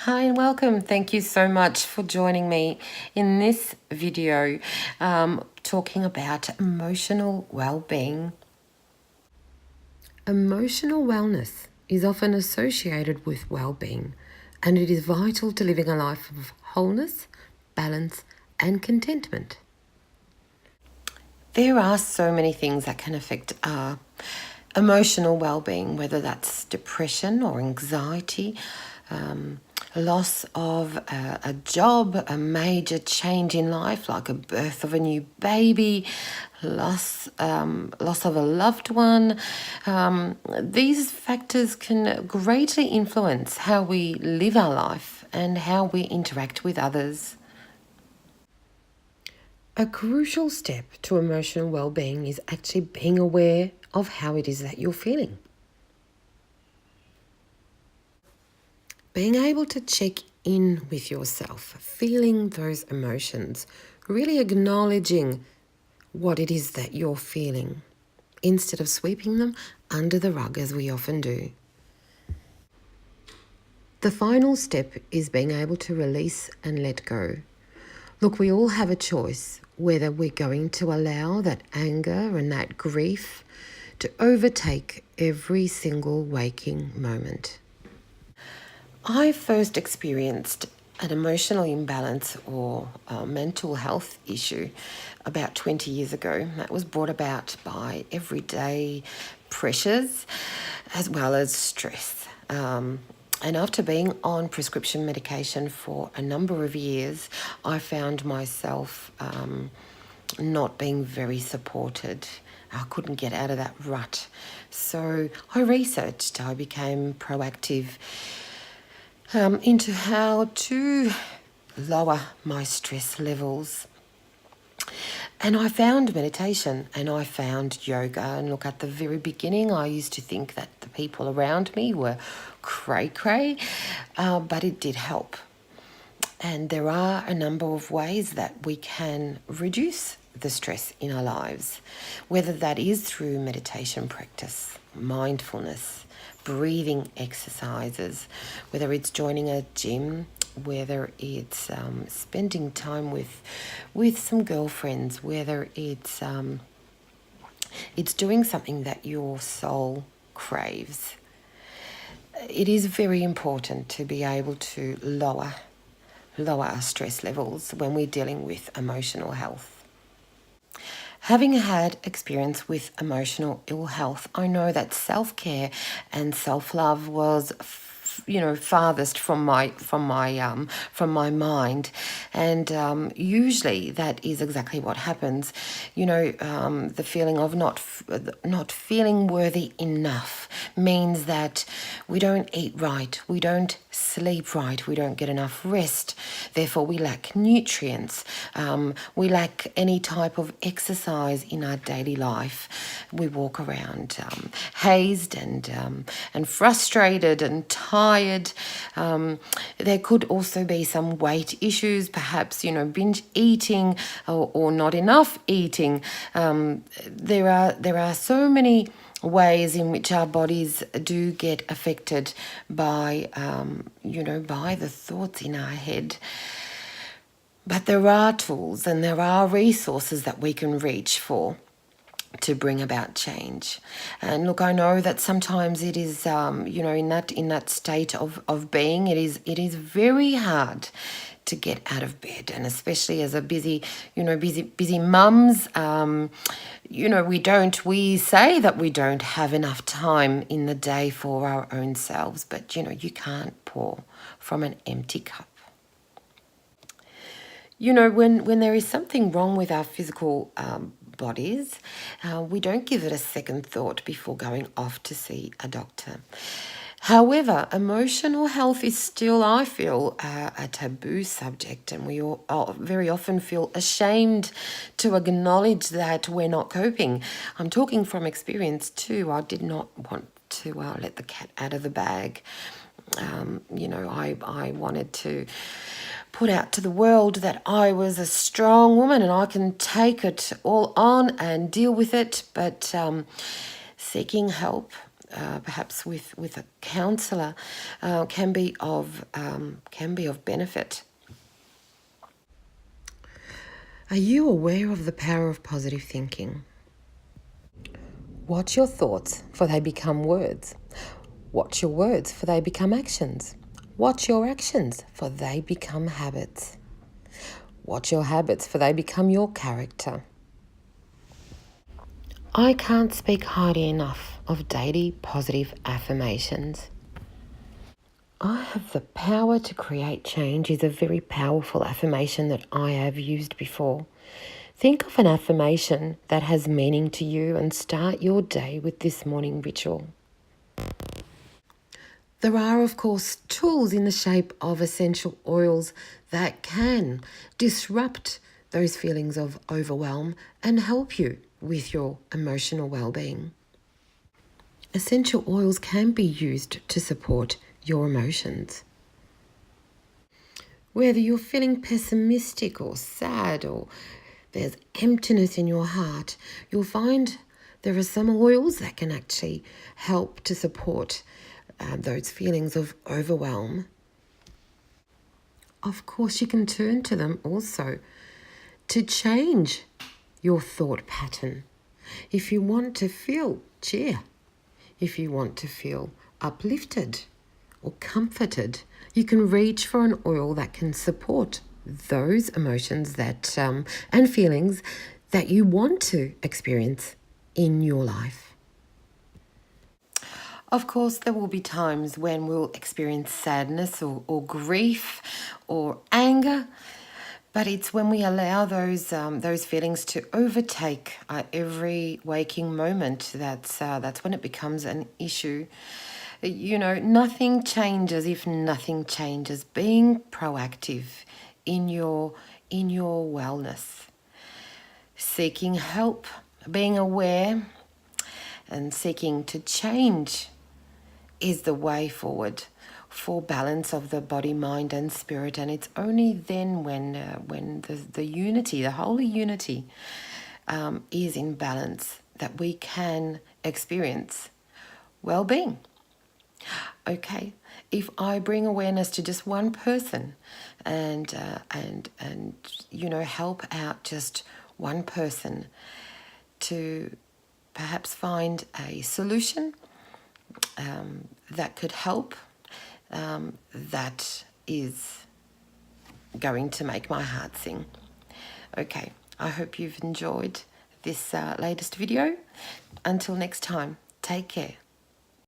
Hi and welcome. Thank you so much for joining me in this video talking about emotional well-being. Emotional wellness is often associated with well-being, and it is vital to living a life of wholeness, balance, and contentment. There are so many things that can affect our emotional well-being, whether that's depression or anxiety, loss of a job, a major change in life like a birth of a new baby, loss of a loved one. These factors can greatly influence how we live our life and how we interact with others. A crucial step to emotional well-being is actually being aware of how it is that you're feeling. Being able to check in with yourself, feeling those emotions, really acknowledging what it is that you're feeling instead of sweeping them under the rug as we often do. The final step is being able to release and let go. Look, we all have a choice whether we're going to allow that anger and that grief to overtake every single waking moment. I first experienced an emotional imbalance or a mental health issue about 20 years ago. That was brought about by everyday pressures as well as stress. And after being on prescription medication for a number of years, I found myself not being very supported. I couldn't get out of that rut. So I researched, I became proactive into how to lower my stress levels. And I found meditation and I found yoga. And look, at the very beginning, I used to think that the people around me were cray-cray, but it did help. And there are a number of ways that we can reduce the stress in our lives, whether that is through meditation practice, mindfulness, breathing exercises, whether it's joining a gym, whether it's spending time with some girlfriends, whether it's doing something that your soul craves. It is very important to be able to lower our stress levels when we're dealing with emotional health. Having had experience with emotional ill health, I know that self-care and self-love was farthest from my mind, and usually that is exactly what happens. The feeling of not feeling worthy enough means that we don't eat right, we don't sleep right, we don't get enough rest, therefore we lack nutrients, we lack any type of exercise in our daily life. We walk around hazed and frustrated and tired. There could also be some weight issues, perhaps binge eating or not enough eating. There are so many ways in which our bodies do get affected by by the thoughts in our head. But there are tools and there are resources that we can reach for to bring about change. And look, I know that sometimes it is in that state of being, it is very hard to get out of bed, and especially as a busy mums, we say that we don't have enough time in the day for our own selves, but you can't pour from an empty cup. When there is something wrong with our physical bodies, we don't give it a second thought before going off to see a doctor. However, emotional health is still, I feel, a taboo subject, and we all very often feel ashamed to acknowledge that we're not coping. I'm talking from experience too. I did not want to let the cat out of the bag. I wanted to put out to the world that I was a strong woman and I can take it all on and deal with it. But seeking help perhaps with a counsellor, can be of benefit. Are you aware of the power of positive thinking? Watch your thoughts, for they become words. Watch your words, for they become actions. Watch your actions, for they become habits. Watch your habits, for they become your character. I can't speak highly enough of daily positive affirmations. I have the power to create change is a very powerful affirmation that I have used before. Think of an affirmation that has meaning to you and start your day with this morning ritual. There are, of course, tools in the shape of essential oils that can disrupt those feelings of overwhelm and help you with your emotional well-being. Essential oils can be used to support your emotions. Whether you're feeling pessimistic or sad or there's emptiness in your heart, you'll find there are some oils that can actually help to support those feelings of overwhelm. Of course, you can turn to them also to change your thought pattern. If you want to feel cheer, if you want to feel uplifted or comforted, you can reach for an oil that can support those emotions that and feelings that you want to experience in your life. Of course, there will be times when we'll experience sadness or grief or anger, but it's when we allow those feelings to overtake every waking moment that's when it becomes an issue. You know, nothing changes if nothing changes. Being proactive in your wellness, seeking help, being aware, and seeking to change is the way forward for balance of the body, mind, and spirit. And it's only then when the unity, the holy unity, is in balance that we can experience well-being. Okay, if I bring awareness to just one person, and help out just one person to perhaps find a solution that could help, that is going to make my heart sing. Okay, I hope you've enjoyed this latest video. Until next time, take care.